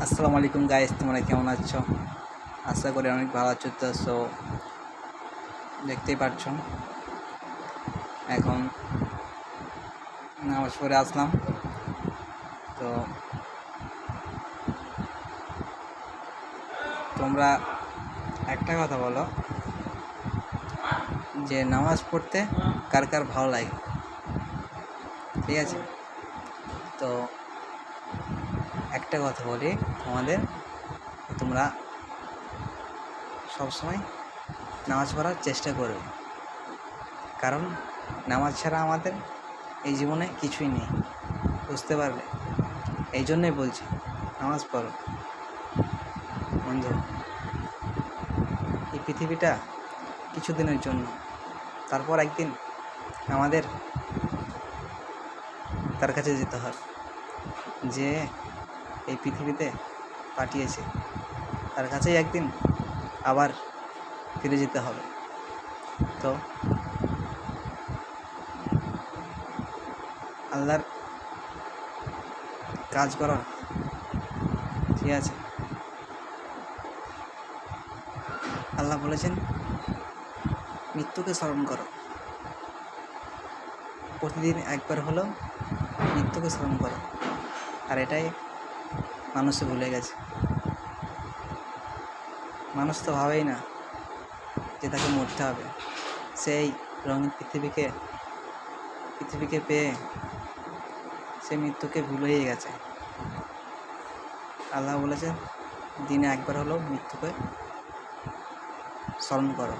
আসসালামু আলাইকুম গাইস, তোমরা কেমন আছো? আশা করি অনেক ভালো আছো। তো দেখতেই পাচ্ছ এখন নামাজ পড়ে আসলাম। তো তোমরা একটা কথা বলো যে নামাজ পড়তে কার কার ভালো লাগে, ঠিক আছে? তো একটা কথা বলি তোমাদের, তোমরা সবসময় নামাজ পড়ার চেষ্টা করবে, কারণ নামাজ ছাড়া আমাদের এই জীবনে কিছুই নেই, বুঝতে পারবে? এই জন্যই বলছি নামাজ পড়ো বন্ধু। এই পৃথিবীটা কিছুদিনের জন্য, তারপর একদিন আমাদের তার কাছে যেতে হয়, যে এই পৃথিবীতে পাঠিয়েছে, তার কাছেই একদিন আবার ফিরে যেতে হবে। তো আল্লাহর কাজ করো, ঠিক আছে? আল্লাহ বলেছেন মৃত্যুকে স্মরণ করো, প্রতিদিন একবার হলেও মৃত্যুকে স্মরণ করো। আর এটাই মানুষে ভুলে গেছে। মানুষ তো ভাবেই না যে তাকে মরতে হবে। সেই রঙিন পৃথিবীকে পেয়ে সে মৃত্যুকে ভুলেই গেছে। আল্লাহ বলেছেন দিনে একবার হলেও মৃত্যুকে স্মরণ করো।